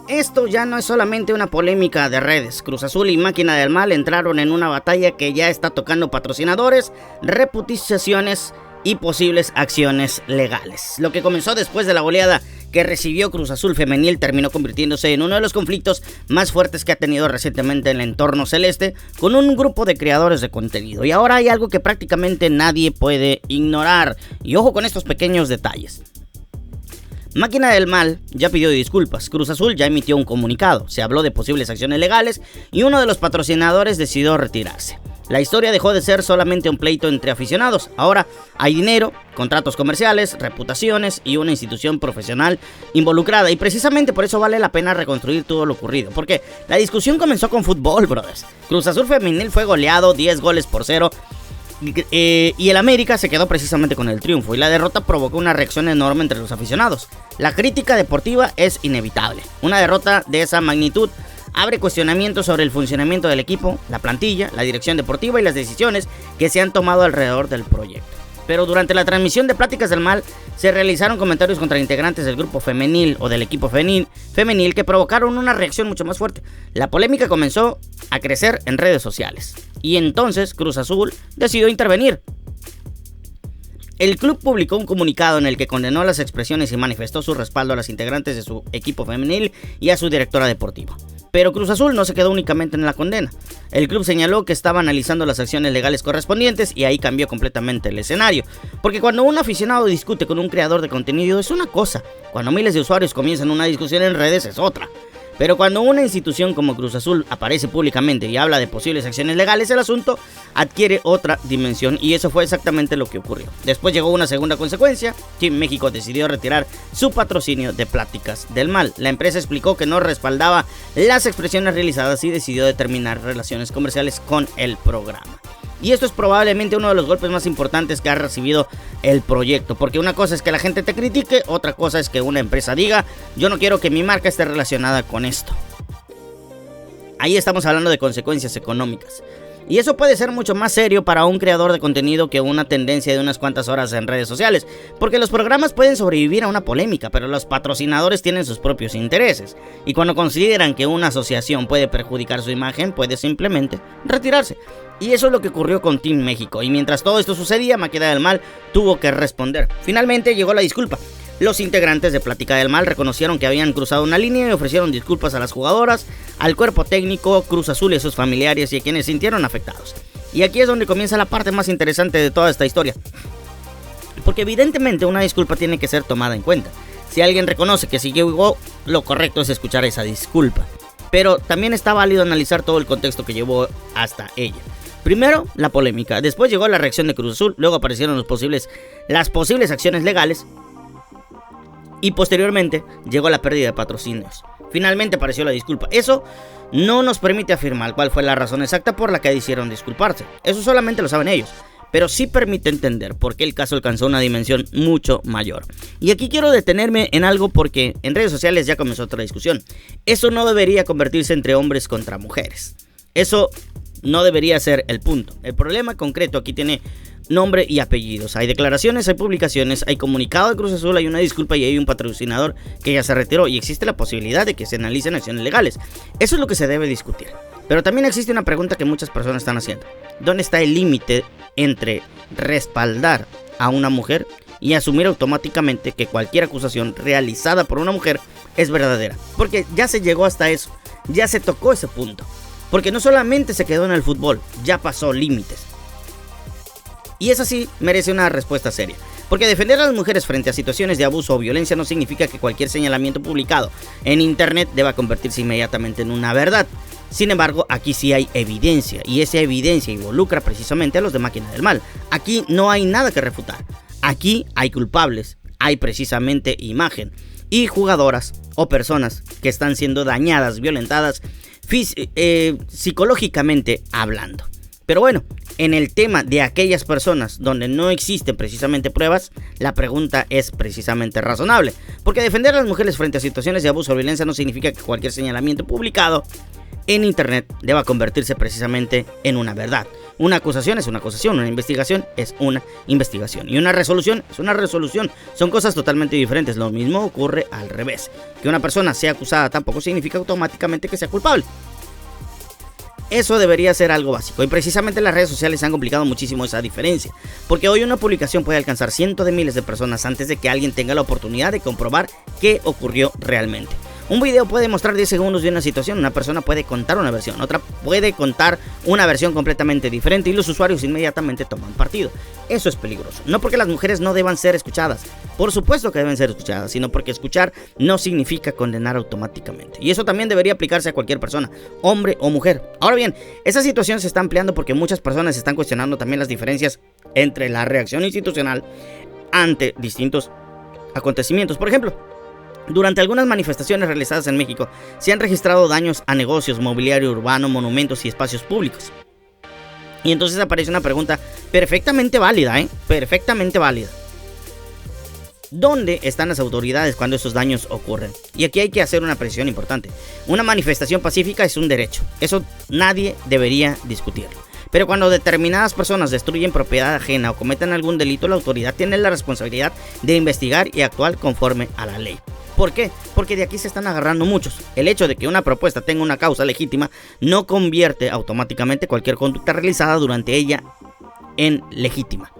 Esto ya no es solamente una polémica de redes. Cruz Azul y Máquina del Mal entraron en una batalla que ya está tocando patrocinadores, reputaciones y posibles acciones legales. Lo que comenzó después de la goleada que recibió Cruz Azul Femenil terminó convirtiéndose en uno de los conflictos más fuertes que ha tenido recientemente el entorno celeste con un grupo de creadores de contenido. Y ahora hay algo que prácticamente nadie puede ignorar. Y ojo con estos pequeños detalles. Máquina del Mal ya pidió disculpas, Cruz Azul ya emitió un comunicado, se habló de posibles acciones legales y uno de los patrocinadores decidió retirarse. La historia dejó de ser solamente un pleito entre aficionados, ahora hay dinero, contratos comerciales, reputaciones y una institución profesional involucrada, y precisamente por eso vale la pena reconstruir todo lo ocurrido, porque la discusión comenzó con fútbol, brothers. Cruz Azul Femenil fue goleado 10-0 y el América se quedó precisamente con el triunfo, y la derrota provocó una reacción enorme entre los aficionados. La crítica deportiva es inevitable. Una derrota de esa magnitud abre cuestionamientos sobre el funcionamiento del equipo, la plantilla, la dirección deportiva y las decisiones que se han tomado alrededor del proyecto. Pero durante la transmisión de Pláticas del Mal se realizaron comentarios contra integrantes del grupo femenil o del equipo femenil que provocaron una reacción mucho más fuerte. La polémica comenzó a crecer en redes sociales y entonces Cruz Azul decidió intervenir. El club publicó un comunicado en el que condenó las expresiones y manifestó su respaldo a las integrantes de su equipo femenil y a su directora deportiva. Pero Cruz Azul no se quedó únicamente en la condena. El club señaló que estaba analizando las acciones legales correspondientes y ahí cambió completamente el escenario. Porque cuando un aficionado discute con un creador de contenido es una cosa, cuando miles de usuarios comienzan una discusión en redes es otra. Pero cuando una institución como Cruz Azul aparece públicamente y habla de posibles acciones legales, el asunto adquiere otra dimensión, y eso fue exactamente lo que ocurrió. Después llegó una segunda consecuencia. Team México decidió retirar su patrocinio de Pláticas del Mal. La empresa explicó que no respaldaba las expresiones realizadas y decidió determinar relaciones comerciales con el programa. Y esto es probablemente uno de los golpes más importantes que ha recibido el proyecto, porque una cosa es que la gente te critique, otra cosa es que una empresa diga: yo no quiero que mi marca esté relacionada con esto. Ahí estamos hablando de consecuencias económicas. Y eso puede ser mucho más serio para un creador de contenido que una tendencia de unas cuantas horas en redes sociales, porque los programas pueden sobrevivir a una polémica, pero los patrocinadores tienen sus propios intereses, y cuando consideran que una asociación puede perjudicar su imagen, puede simplemente retirarse. Y eso es lo que ocurrió con Team México, y mientras todo esto sucedía, Máquina del Mal tuvo que responder. Finalmente llegó la disculpa. Los integrantes de Plática del Mal reconocieron que habían cruzado una línea y ofrecieron disculpas a las jugadoras, al cuerpo técnico, Cruz Azul y a sus familiares y a quienes se sintieron afectados. Y aquí es donde comienza la parte más interesante de toda esta historia, porque evidentemente una disculpa tiene que ser tomada en cuenta. Si alguien reconoce que siguió, lo correcto es escuchar esa disculpa, pero también está válido analizar todo el contexto que llevó hasta ella. Primero, la polémica, después llegó la reacción de Cruz Azul, luego aparecieron las posibles acciones legales, y posteriormente llegó la pérdida de patrocinios. Finalmente apareció la disculpa. Eso no nos permite afirmar cuál fue la razón exacta por la que decidieron disculparse. Eso solamente lo saben ellos. Pero sí permite entender por qué el caso alcanzó una dimensión mucho mayor. Y aquí quiero detenerme en algo, porque en redes sociales ya comenzó otra discusión. Eso no debería convertirse entre hombres contra mujeres. Eso no debería ser el punto. El problema concreto aquí tiene nombre y apellidos. Hay declaraciones, hay publicaciones, hay comunicado de Cruz Azul, hay una disculpa y hay un patrocinador que ya se retiró, y existe la posibilidad de que se analicen acciones legales. Eso es lo que se debe discutir. Pero también existe una pregunta que muchas personas están haciendo: ¿dónde está el límite entre respaldar a una mujer y asumir automáticamente que cualquier acusación realizada por una mujer es verdadera? Porque ya se llegó hasta eso, ya se tocó ese punto. Porque no solamente se quedó en el fútbol, ya pasó límites. Y eso sí merece una respuesta seria. Porque defender a las mujeres frente a situaciones de abuso o violencia no significa que cualquier señalamiento publicado en internet deba convertirse inmediatamente en una verdad. Sin embargo, aquí sí hay evidencia, y esa evidencia involucra precisamente a los de Máquina del Mal. Aquí no hay nada que refutar. Aquí hay culpables, hay precisamente imagen y jugadoras o personas que están siendo dañadas, violentadas psicológicamente hablando. Pero bueno, en el tema de aquellas personas donde no existen precisamente pruebas, la pregunta es precisamente razonable. Porque defender a las mujeres frente a situaciones de abuso o violencia no significa que cualquier señalamiento publicado en internet deba convertirse precisamente en una verdad. Una acusación es una acusación, una investigación es una investigación y una resolución es una resolución. Son cosas totalmente diferentes. Lo mismo ocurre al revés. Que una persona sea acusada tampoco significa automáticamente que sea culpable. Eso debería ser algo básico, y precisamente las redes sociales han complicado muchísimo esa diferencia, porque hoy una publicación puede alcanzar cientos de miles de personas antes de que alguien tenga la oportunidad de comprobar qué ocurrió realmente. Un video puede mostrar 10 segundos de una situación, una persona puede contar una versión, otra puede contar una versión completamente diferente y los usuarios inmediatamente toman partido. Eso es peligroso, no porque las mujeres no deban ser escuchadas, por supuesto que deben ser escuchadas, sino porque escuchar no significa condenar automáticamente. Y eso también debería aplicarse a cualquier persona, hombre o mujer. Ahora bien, esa situación se está ampliando porque muchas personas están cuestionando también las diferencias entre la reacción institucional ante distintos acontecimientos. Por ejemplo, durante algunas manifestaciones realizadas en México, se han registrado daños a negocios, mobiliario urbano, monumentos y espacios públicos. Y entonces aparece una pregunta perfectamente válida, perfectamente válida. ¿Dónde están las autoridades cuando esos daños ocurren? Y aquí hay que hacer una precisión importante. Una manifestación pacífica es un derecho. Eso nadie debería discutirlo. Pero cuando determinadas personas destruyen propiedad ajena o cometen algún delito, la autoridad tiene la responsabilidad de investigar y actuar conforme a la ley. ¿Por qué? Porque de aquí se están agarrando muchos. El hecho de que una propuesta tenga una causa legítima no convierte automáticamente cualquier conducta realizada durante ella en legítima.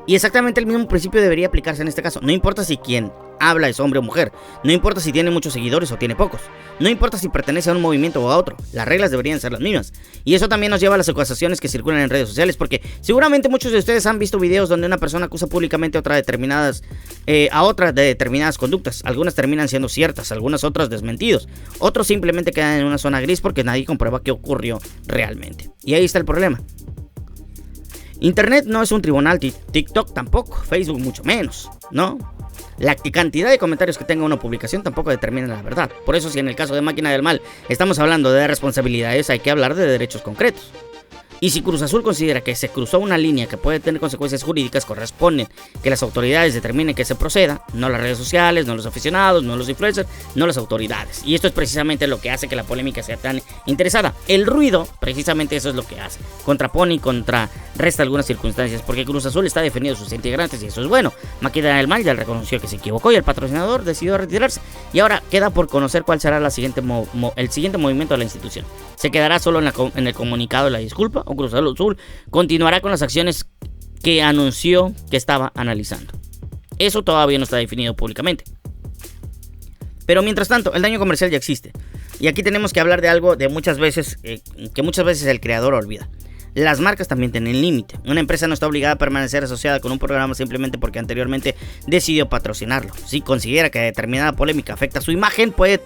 Y exactamente el mismo principio debería aplicarse en este caso. No importa si quien habla es hombre o mujer, no importa si tiene muchos seguidores o tiene pocos, no importa si pertenece a un movimiento o a otro, las reglas deberían ser las mismas. Y eso también nos lleva a las acusaciones que circulan en redes sociales, porque seguramente muchos de ustedes han visto videos donde una persona acusa públicamente a otra de determinadas conductas. Algunas terminan siendo ciertas, algunas otras desmentidos, otros simplemente quedan en una zona gris porque nadie comprueba qué ocurrió realmente. Y ahí está el problema. Internet no es un tribunal, TikTok tampoco, Facebook mucho menos, ¿no? La cantidad de comentarios que tenga una publicación tampoco determina la verdad. Por eso, si en el caso de Máquina del Mal estamos hablando de responsabilidades, hay que hablar de derechos concretos. Y si Cruz Azul considera que se cruzó una línea que puede tener consecuencias jurídicas, corresponde que las autoridades determinen que se proceda, no las redes sociales, no los aficionados, no los influencers, no las autoridades. Y esto es precisamente lo que hace que la polémica sea tan interesada. El ruido, precisamente eso es lo que hace. Contrapone y contrarresta algunas circunstancias, porque Cruz Azul está defendiendo a sus integrantes y eso es bueno. Máquina del Mal ya reconoció que se equivocó y el patrocinador decidió retirarse. Y ahora queda por conocer cuál será el siguiente movimiento de la institución. ¿Se quedará solo en el comunicado de la disculpa? O Cruz Azul continuará con las acciones que anunció que estaba analizando. Eso todavía no está definido públicamente. Pero mientras tanto, el daño comercial ya existe. Y aquí tenemos que hablar de algo que muchas veces el creador olvida. Las marcas también tienen límite. Una empresa no está obligada a permanecer asociada con un programa simplemente porque anteriormente decidió patrocinarlo. Si considera que determinada polémica afecta a su imagen, puede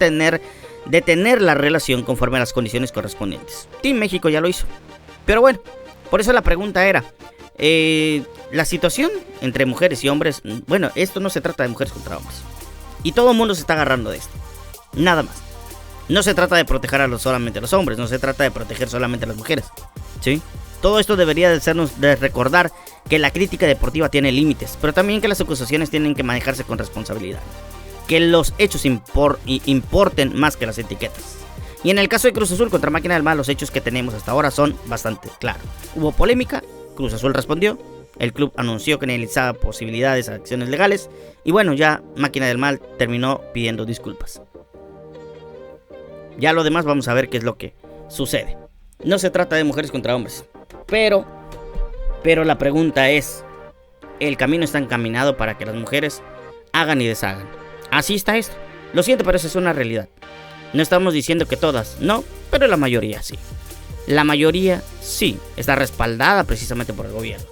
detener la relación conforme a las condiciones correspondientes. Team México ya lo hizo. Pero bueno, por eso la pregunta era, la situación entre mujeres y hombres, bueno, esto no se trata de mujeres contra hombres. Y todo el mundo se está agarrando de esto. Nada más. No se trata de proteger solamente a los hombres, no se trata de proteger solamente a las mujeres. ¿Sí? Todo esto debería de hacernos recordar que la crítica deportiva tiene límites, pero también que las acusaciones tienen que manejarse con responsabilidad. Que los hechos importen más que las etiquetas. Y en el caso de Cruz Azul contra Máquina del Mal, los hechos que tenemos hasta ahora son bastante claros. Hubo polémica, Cruz Azul respondió, el club anunció que analizaba posibilidades de acciones legales, y bueno, ya Máquina del Mal terminó pidiendo disculpas. Ya lo demás vamos a ver qué es lo que sucede. No se trata de mujeres contra hombres, pero la pregunta es, el camino está encaminado para que las mujeres hagan y deshagan. Así está esto. Lo siento, pero esa es una realidad. No estamos diciendo que todas, no, pero la mayoría sí. La mayoría sí, está respaldada precisamente por el gobierno.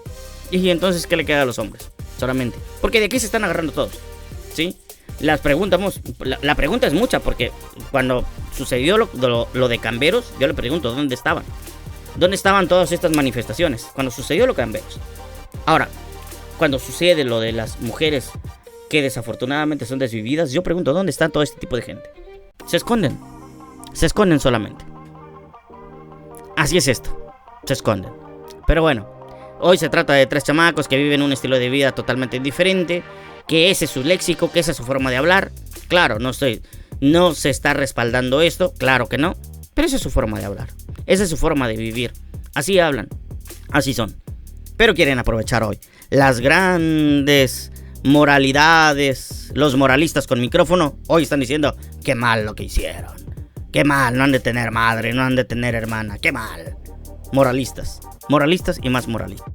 Y entonces, ¿qué le queda a los hombres? Solamente. Porque de aquí se están agarrando todos, ¿sí? La pregunta es mucha, porque cuando sucedió lo de Camberos, yo le pregunto, ¿dónde estaban? ¿Dónde estaban todas estas manifestaciones? Cuando sucedió lo de Camberos. Ahora, cuando sucede lo de las mujeres que desafortunadamente son desvividas, yo pregunto, ¿dónde está todo este tipo de gente? Se esconden solamente. Así es esto, se esconden. Pero bueno, hoy se trata de 3 chamacos que viven un estilo de vida totalmente diferente, que ese es su léxico, que esa es su forma de hablar. Claro, no se está respaldando esto, claro que no, pero esa es su forma de hablar, esa es su forma de vivir. Así hablan, Así son. Pero quieren aprovechar hoy las grandes moralidades. Los moralistas con micrófono hoy están diciendo: qué mal lo que hicieron. Qué mal, no han de tener madre, no han de tener hermana. Qué mal. Moralistas y más moralistas.